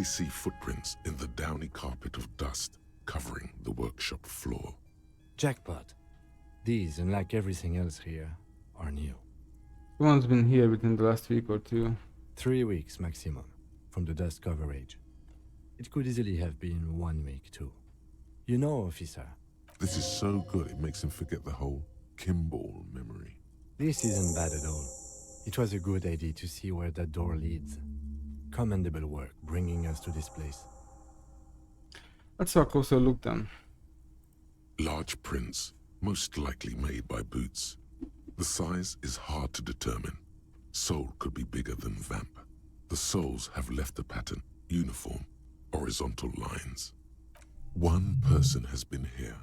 clearly see footprints in the downy carpet of dust covering the workshop floor. Jackpot. These, unlike everything else here, are new. Someone's been here within the last week or two. 3 weeks maximum, from the dust coverage. It could easily have been 1 week too. You know, officer. This is so good it makes him forget the whole Kimball memory. This isn't bad at all. It was a good idea to see where that door leads. Commendable work bringing us to this place. Let's have a closer look then. Large prints, most likely made by Boots. The size is hard to determine. Sole could be bigger than Vamp. The soles have left a pattern, uniform, horizontal lines. One person has been here.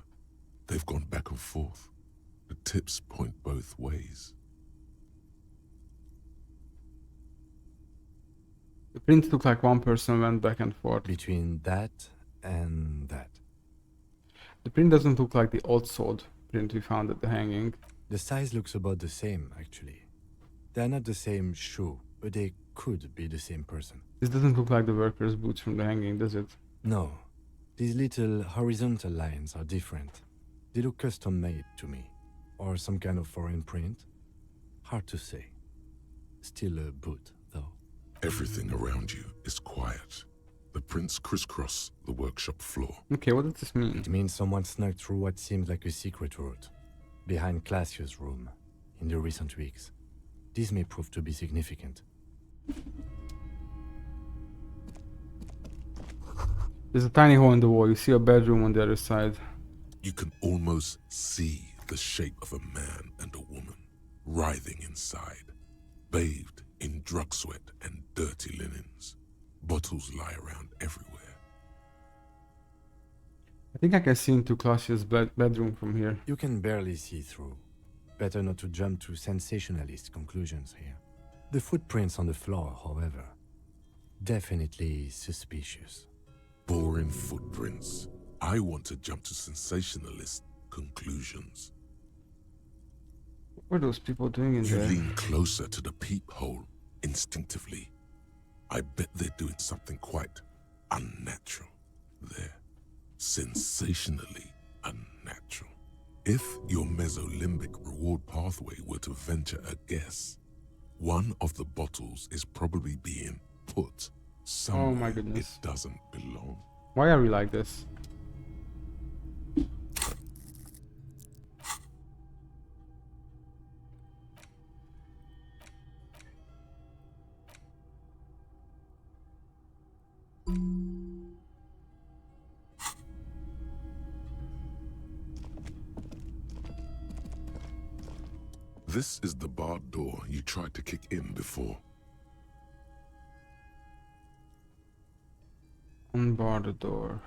They've gone back and forth. The tips point both ways. The prints look like one person went back and forth. Between that and that. The print doesn't look like the old-sold print we found at the hanging. The size looks about the same, actually. They're not the same shoe, but they could be the same person. This doesn't look like the worker's boots from the hanging, does it? No. These little horizontal lines are different. They look custom-made to me. Or some kind of foreign print. Hard to say. Still a boot, though. Everything around you is quiet. The prints crisscross the workshop floor. Okay, what does this mean? It means someone snuck through what seems like a secret route. Behind Classia's room, in the recent weeks. This may prove to be significant. There's a tiny hole in the wall. You see a bedroom on the other side. You can almost see the shape of a man and a woman writhing inside, bathed in drug sweat and dirty linens. Bottles lie around everywhere. I think I can see into Classia's bedroom from here. You can barely see through. Better not to jump to sensationalist conclusions here. The footprints on the floor, however, definitely suspicious. Boring footprints. I want to jump to sensationalist conclusions. What are those people doing in You there? lean closer to the peephole instinctively. I bet they're doing something quite unnatural there. Sensationally unnatural. If your mesolimbic reward pathway were to venture a guess, one of the bottles is probably being put somewhere Oh my goodness. it doesn't belong. Why are we like this? This is the barred door you tried to kick in before. Unbar the door.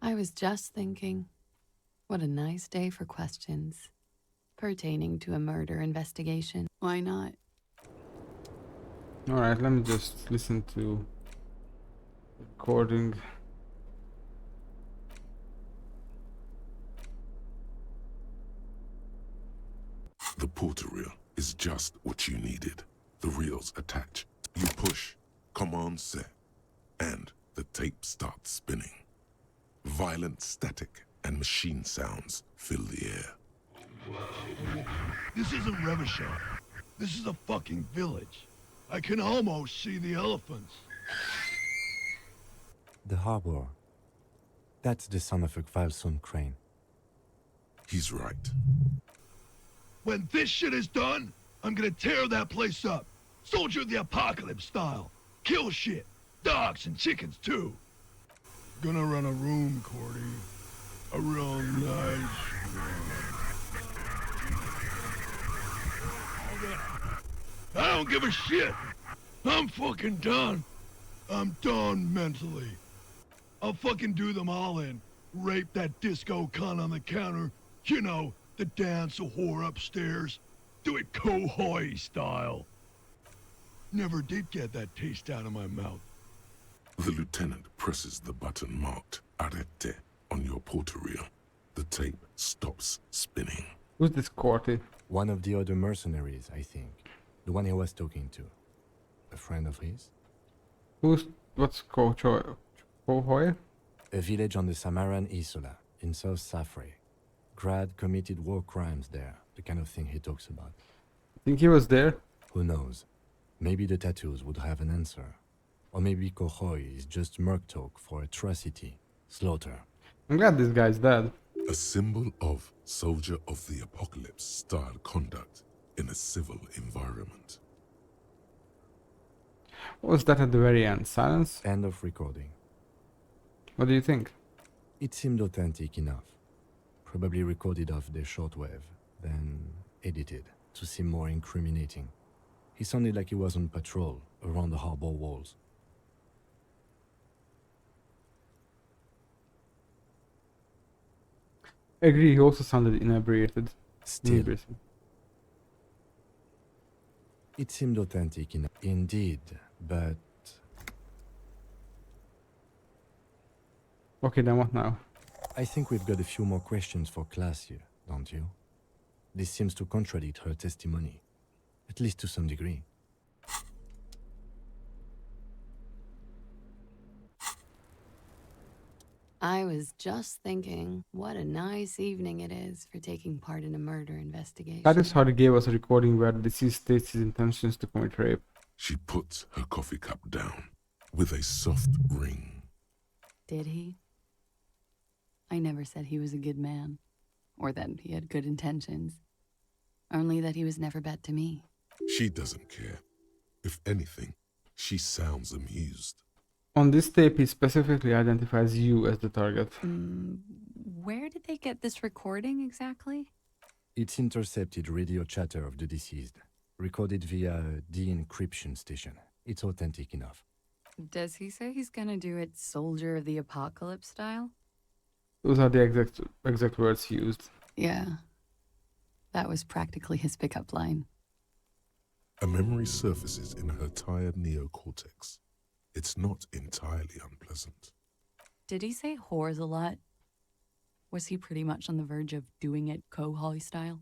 I was just thinking, what a nice day for questions pertaining to a murder investigation. Why not? Alright, let me just listen to the recording. The porter reel is just what you needed. The reels attach. You push, command set, and the tape starts spinning. Violent static and machine sounds fill the air. This isn't Revachol. This is a fucking village. I can almost see the elephants. The harbor. That's the son of a Kvalson crane. He's right. When this shit is done, I'm gonna tear that place up. Soldier of the Apocalypse style. Kill shit. Dogs and chickens too. Gonna run a room, Cordy. A real nice room. I don't give a shit. I'm fucking done. I'm done mentally. I'll fucking do them all in. Rape that disco cunt on the counter. You know, the dance a whore upstairs. Do it Kohoi style. Never did get that taste out of my mouth. The lieutenant presses the button marked Arrete on your porter reel. The tape stops spinning. Who's this Corty? One of the other mercenaries, I think. The one he was talking to. A friend of his? What's Kohoy? A village on the Samaran Isola, in South Safre. Grad committed war crimes there, the kind of thing he talks about. Think he was there? Who knows? Maybe the tattoos would have an answer. Or maybe Kohoy is just merc talk for atrocity, slaughter. I'm glad this guy's dead. A symbol of soldier of the apocalypse style conduct in a civil environment. What was that at the very end? Silence? End of recording. What do you think? It seemed authentic enough. Probably recorded off the shortwave, then edited to seem more incriminating. He sounded like he was on patrol around the harbor walls. I agree, he also sounded inebriated. Still, it seemed authentic enough. Indeed, but Okay, then what now? I think we've got a few more questions for class here, don't you? This seems to contradict her testimony, at least to some degree. I was just thinking, what a nice evening it is for taking part in a murder investigation. That is how they gave us a recording where the deceased states his intentions to commit rape. She puts her coffee cup down with a soft ring. Did he? I never said he was a good man, or that he had good intentions. Only that he was never bad to me. She doesn't care. If anything, she sounds amused. On this tape, he specifically identifies you as the target. Where did they get this recording exactly? It's intercepted radio chatter of the deceased, recorded via a de-encryption station. It's authentic enough. Does he say he's gonna do it Soldier of the Apocalypse style? Those are the exact words he used. Yeah. That was practically his pickup line. A memory surfaces in her tired neocortex. It's not entirely unpleasant. Did he say whores a lot? Was he pretty much on the verge of doing it Kohoy style?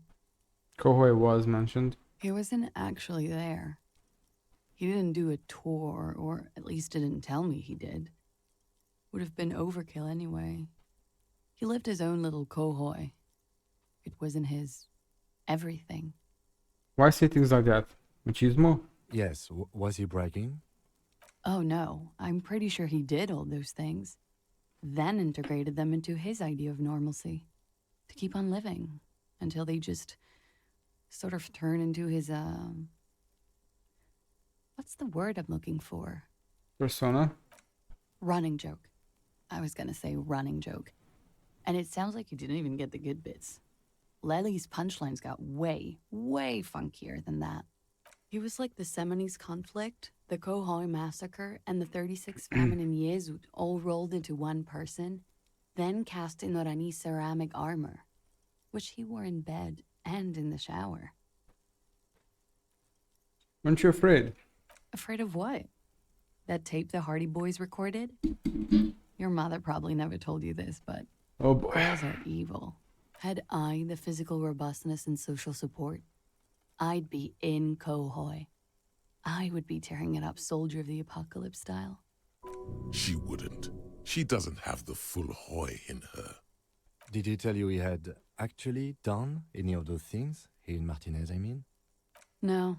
Kohoy was mentioned. He wasn't actually there. He didn't do a tour, or at least didn't tell me he did. Would have been overkill anyway. He lived his own little Kohoy. It wasn't his everything. Why say things like that? Machismo? Yes, was he bragging? Oh no, I'm pretty sure he did all those things. Then integrated them into his idea of normalcy. To keep on living. Until they just sort of turn into his, what's the word I'm looking for? Persona? Running joke. I was gonna say running joke. And it sounds like you didn't even get the good bits. Lely's punchlines got way, way funkier than that. He was like the Seminoles conflict, the Kohoy massacre, and the 36 famine in Yezud all rolled into one person, then cast in Orani ceramic armor, which he wore in bed and in the shower. Weren't you afraid? Afraid of what? That tape the Hardy Boys recorded? Your mother probably never told you this, but Oh boy. girls are evil. Had I the physical robustness and social support, I'd be in Kohoy. I would be tearing it up Soldier of the Apocalypse style. She wouldn't. She doesn't have the full Hoy in her. Did he tell you he had actually done any of those things? He and Martinez, I mean? No.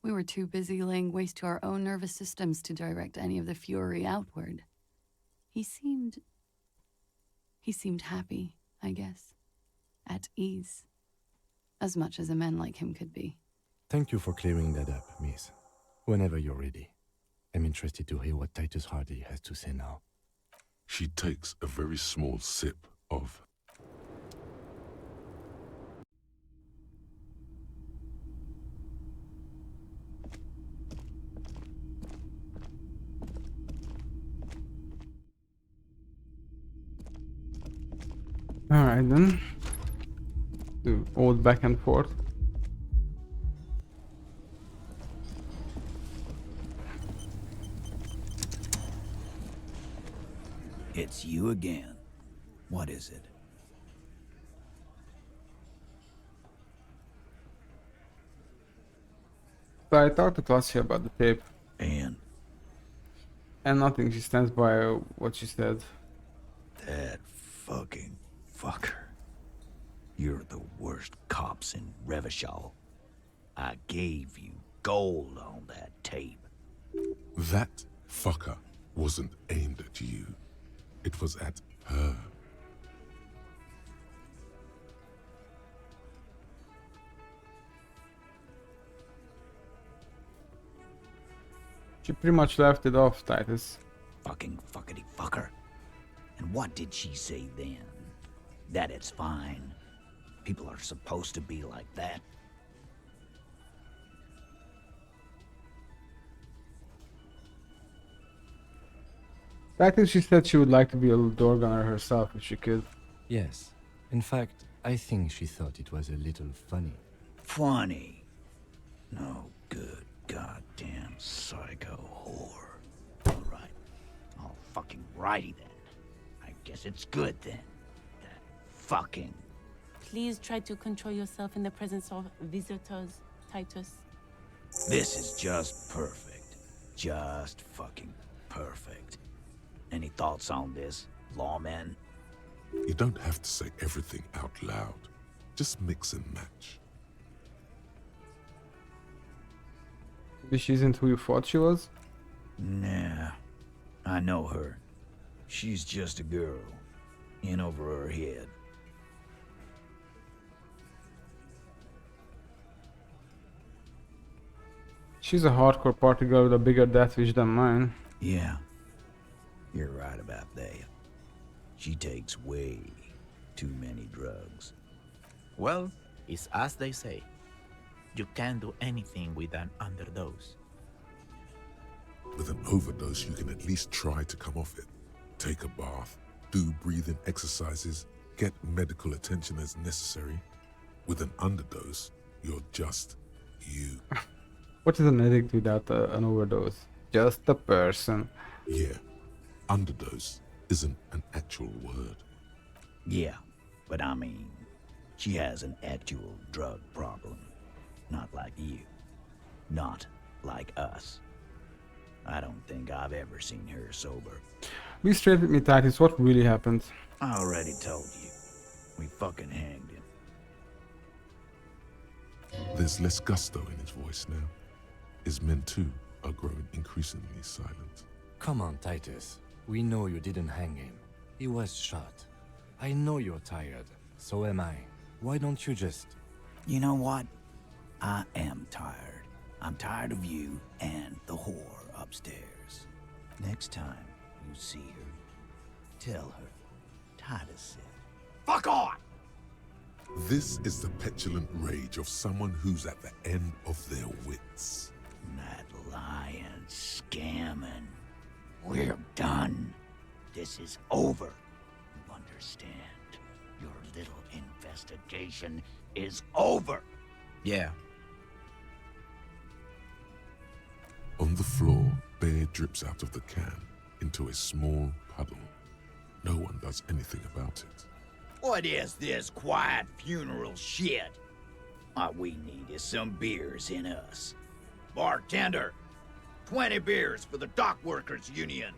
We were too busy laying waste to our own nervous systems to direct any of the fury outward. He seemed happy, I guess. At ease. As much as a man like him could be. Thank you for clearing that up, miss. Whenever you're ready. I'm interested to hear what Titus Hardy has to say now. She takes a very small sip of... Alright then. Do old back and forth. It's you again. What is it? So I talked to Claudia about the tape, And and nothing. She stands by what she said. that fucking fucker. You're the worst cops in Revachol. I gave you gold on that tape. That fucker wasn't aimed at you. It was at her. She pretty much left it off, Titus. Fucking fuckity fucker. And what did she say then? That it's fine. People are supposed to be like that. Titus, she said she would like to be a door gunner herself if she could. Yes. In fact, I think she thought it was a little funny. Funny. No good goddamn psycho whore. Alright. All fucking righty then. I guess it's good then. That fucking... Please try to control yourself in the presence of visitors, Titus. This is just perfect. Just fucking perfect. Any thoughts on this, lawman? You don't have to say everything out loud. Just mix and match. Maybe she isn't who you thought she was? Nah. I know her. She's just a girl. In over her head. She's a hardcore party girl with a bigger death wish than mine. Yeah. You're right about that. She takes way too many drugs. Well, it's as they say. You can't do anything with an underdose. With an overdose, you can at least try to come off it. Take a bath, do breathing exercises, get medical attention as necessary. With an underdose, you're just you. What is an addict without an overdose? Just a person. Yeah, underdose isn't an actual word. Yeah, but I mean, she has an actual drug problem. Not like you. Not like us. I don't think I've ever seen her sober. Be straight with me, Titus. What really happened? I already told you. We fucking hanged him. There's less gusto in his voice now. His men too are growing increasingly silent. Come on, Titus. We know you didn't hang him. He was shot. I know you're tired. So am I. Why don't you just... You know what? I am tired. I'm tired of you and the whore upstairs. Next time you see her, tell her Titus said, "Fuck on!" This is the petulant rage of someone who's at the end of their wits. That lying, scamming. We're done. This is over. You understand? Your little investigation is over. Yeah, On the floor, beer drips out of the can into a small puddle. No one does anything about it. What is this quiet funeral shit? All we need is some beers in us. Bartender, 20 beers for the Dock Workers Union.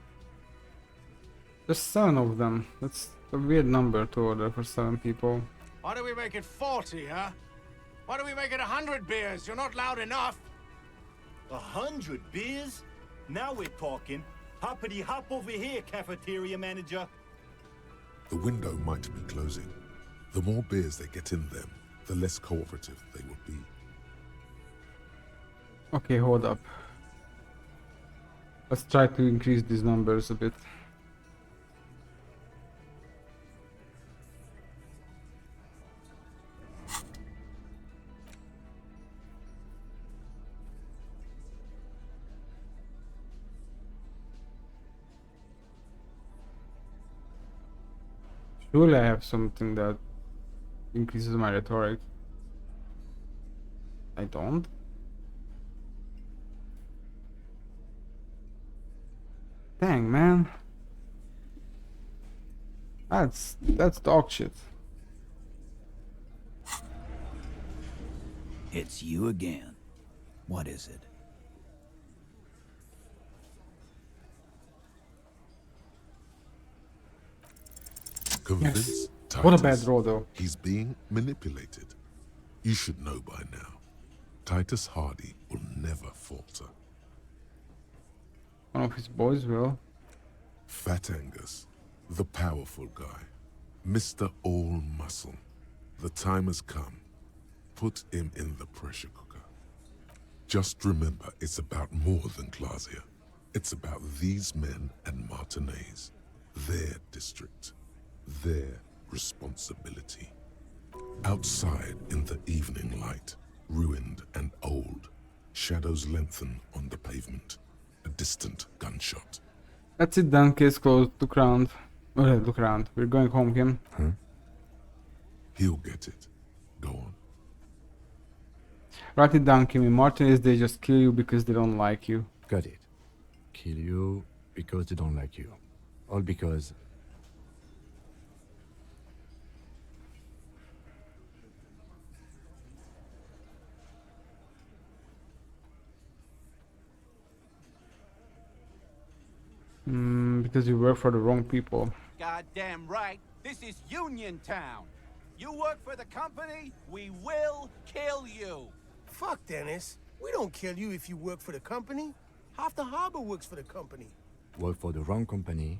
There's 7 of them. That's a weird number to order for 7 people. Why do we make it 40, huh? Why do we make it 100 beers? You're not loud enough. 100 beers? Now we're talking. Hoppity hop over here, cafeteria manager. The window might be closing. The more beers they get in them, the less cooperative they will be. Okay, hold up. Let's try to increase these numbers a bit. Surely I have something that increases my rhetoric. I don't. Dang, man. That's dog shit. It's you again. What is it? Convince Titus What a bad roll, though. he's being manipulated. You should know by now. Titus Hardy will never falter. One of his boys will. Fat Angus, the powerful guy, Mr. All Muscle. The time has come. Put him in the pressure cooker. Just remember, it's about more than Glasia. It's about these men and Martinez, their district, their responsibility. Outside in the evening light, ruined and old, shadows lengthen on the pavement. A distant gunshot. That's it then, case closed. Look around. Look around. We're going home, Kim. Huh? He'll get it. Go on. Write it down, Kimmy. Martinez, they just kill you because they don't like you. Got it. Kill you because they don't like you. All because... Because you work for the wrong people. Goddamn right. This is Union Town. You work for the company, we will kill you. Fuck, Dennis. We don't kill you if you work for the company. Half the harbor works for the company. work for the wrong company,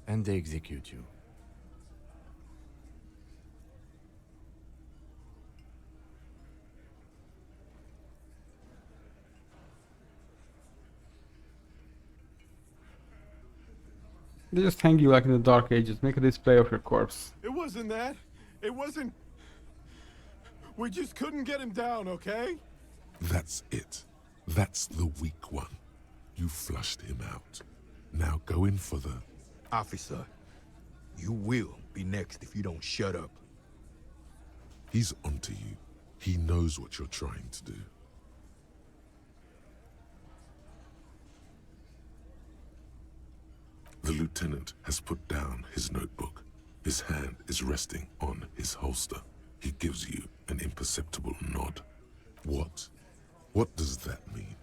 and they execute you. They just hang you like in the Dark Ages. Make a display of your corpse. It wasn't that. It wasn't... We just couldn't get him down, okay? That's it. That's the weak one. You flushed him out. Now go in for the... Officer, you will be next if you don't shut up. He's onto you. He knows what you're trying to do. The lieutenant has put down his notebook. His hand is resting on his holster. He gives you an imperceptible nod. What? What does that mean?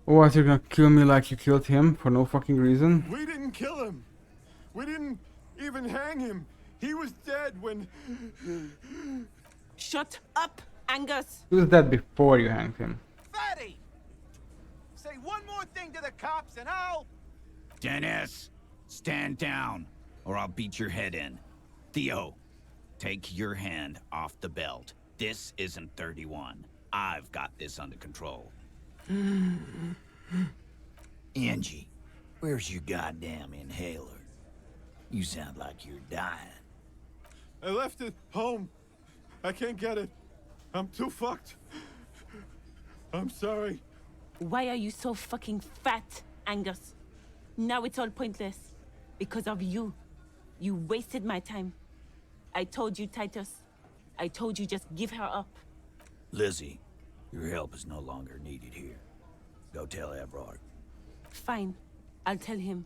What, you're gonna kill me like you killed him for no fucking reason? We didn't kill him. We didn't even hang him. He was dead when... Shut up, Angus! He was dead before you hanged him. Fatty! Say one more thing to the cops and I'll... Dennis, stand down, or I'll beat your head in. Theo, take your hand off the belt. This isn't 31. I've got this under control. Angie, where's your goddamn inhaler? You sound like you're dying. I left it home. I can't get it. I'm too fucked. I'm sorry. Why are you so fucking fat, Angus? Now it's all pointless. Because of you. You wasted my time. I told you, Titus. I told you just give her up. Lizzie, your help is no longer needed here. Go tell Everard. Fine. I'll tell him.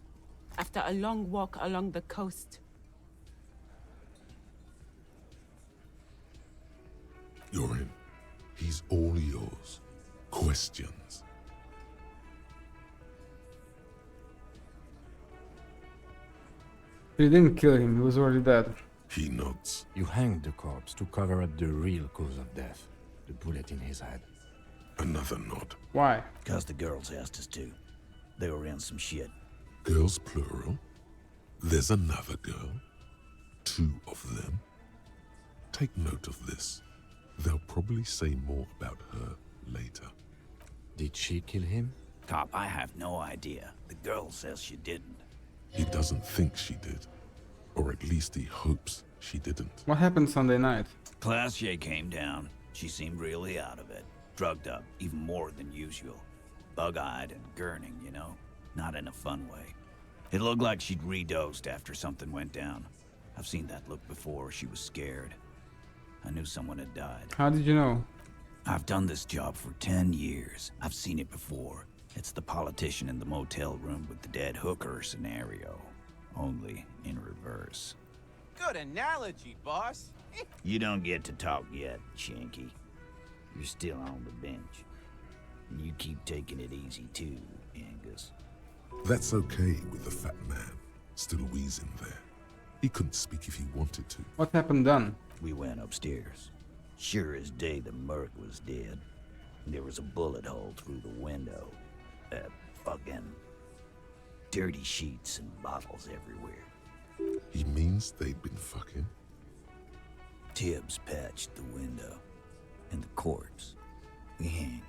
After a long walk along the coast. You're in. He's all yours. Questions? You didn't kill him, he was already dead. He nods. You hanged the corpse to cover up the real cause of death, the bullet in his head. Another nod. Why? Because the girls asked us to. They were in some shit. Girls plural? There's another girl? 2 of them? Take note of this. They'll probably say more about her later. Did she kill him? Cop, I have no idea. The girl says she didn't. He doesn't think she did. Or at least he hopes she didn't. What happened Sunday night? Glacier came down. She seemed really out of it. Drugged up, even more than usual. Bug-eyed and gurning, you know? Not in a fun way. It looked like she'd redosed after something went down. I've seen that look before. She was scared. I knew someone had died. How did you know? I've done this job for 10 years. I've seen it before. It's the politician in the motel room with the dead hooker scenario. Only in reverse. Good analogy, boss. You don't get to talk yet, Shanky. You're still on the bench. And you keep taking it easy too, Angus. That's okay with the fat man, still wheezing there. He couldn't speak if he wanted to. What happened then? We went upstairs. Sure as day the merc was dead. There was a bullet hole through the window. Fucking dirty sheets and bottles everywhere. He means they'd been fucking? Tibbs patched the window. And the corpse. We hanged.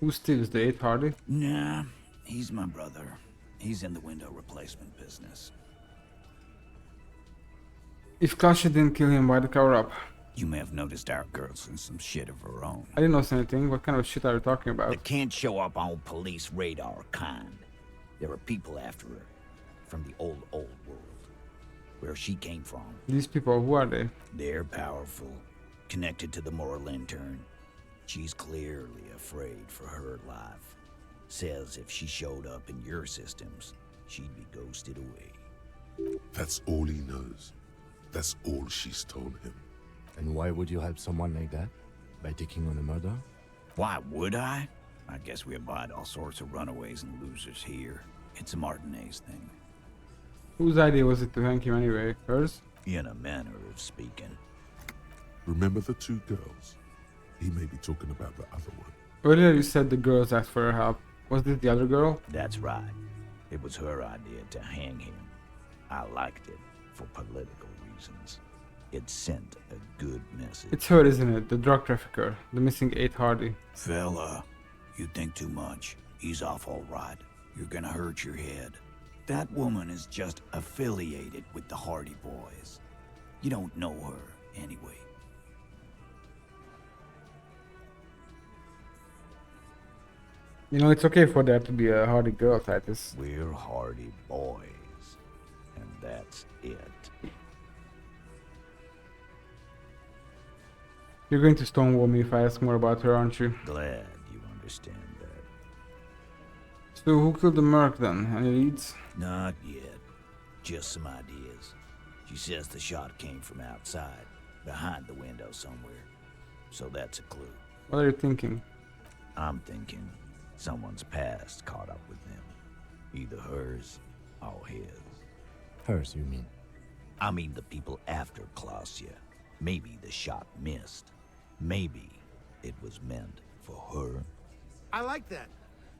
Who steals the 8 Hardy? Nah, he's my brother. He's in the window replacement business. If Kasia didn't kill him, why the cover-up? You may have noticed our girl's in some shit of her own. I didn't notice anything. What kind of shit are you talking about? That can't show up on police radar kind. There are people after her. From the old world. Where she came from. These people, who are they? They're powerful. Connected to the moral intern. She's clearly afraid for her life. Says if she showed up in your systems, she'd be ghosted away. That's all he knows. That's all she's told him. And why would you help someone like that? By taking on a murder? Why would I? I guess we abide all sorts of runaways and losers here. It's a Martinez thing. Whose idea was it to hang him anyway? Hers? In a manner of speaking. Remember the 2 girls? He may be talking about the other one. Earlier you said the girls asked for her help. Was this the other girl? That's right. It was her idea to hang him. I liked it for political reasons. It sent a good message. It's her, isn't it? The drug trafficker. The missing 8 Hardy. Fella, you think too much. He's off all right. You're gonna hurt your head. That woman is just affiliated with the Hardy Boys. You don't know her, anyway. You know, it's okay for there to be a Hardy girl, Titus. We're Hardy Boys. And that's it. You're going to stonewall me if I ask more about her, aren't you? Glad you understand that. So who killed the merc then? Any leads? Not yet. Just some ideas. She says the shot came from outside, behind the window somewhere. So that's a clue. What are you thinking? I'm thinking someone's past caught up with them. Either hers or his. Hers, you mean? I mean the people after Klausya. Maybe the shot missed. Maybe it was meant for her. I like that.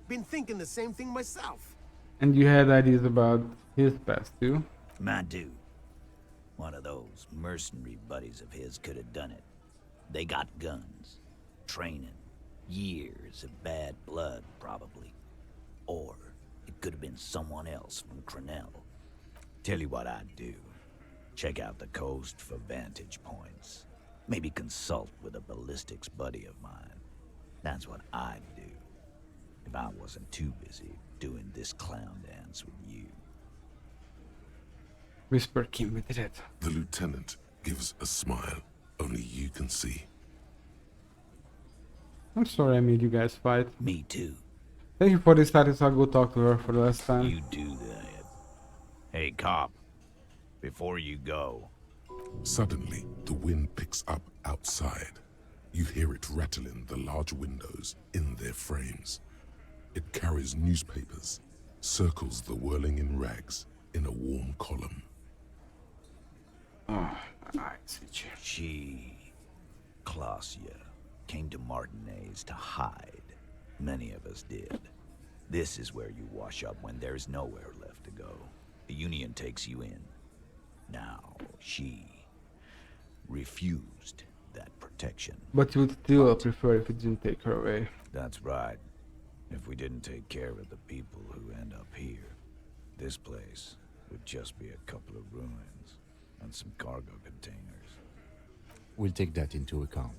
Been thinking the same thing myself. And you had ideas about his past too? My dude. One of those mercenary buddies of his could have done it. They got guns, training, years of bad blood, probably. Or it could have been someone else from Crenell. Tell you what I'd do. Check out the coast for vantage points. Maybe consult with a ballistics buddy of mine. That's what I'd do. If I wasn't too busy doing this clown dance with you. Whisper Kim, we did it. The lieutenant gives a smile only you can see. I'm sorry I made you guys fight. Me too. Thank you for this, Titus. I'll go talk to her for the last time. You do that. Hey, cop. Before you go. Suddenly, the wind picks up outside. You hear it rattling the large windows in their frames. It carries newspapers, circles the whirling in rags in a warm column. Oh, my eyes itchy. She, Klausya, came to Martinez to hide. Many of us did. This is where you wash up when there's nowhere left to go. The Union takes you in. Now, she refused that protection. But you would still prefer if it didn't take her away. That's right. If we didn't take care of the people who end up here, this place would just be a couple of ruins and some cargo containers. We'll take that into account.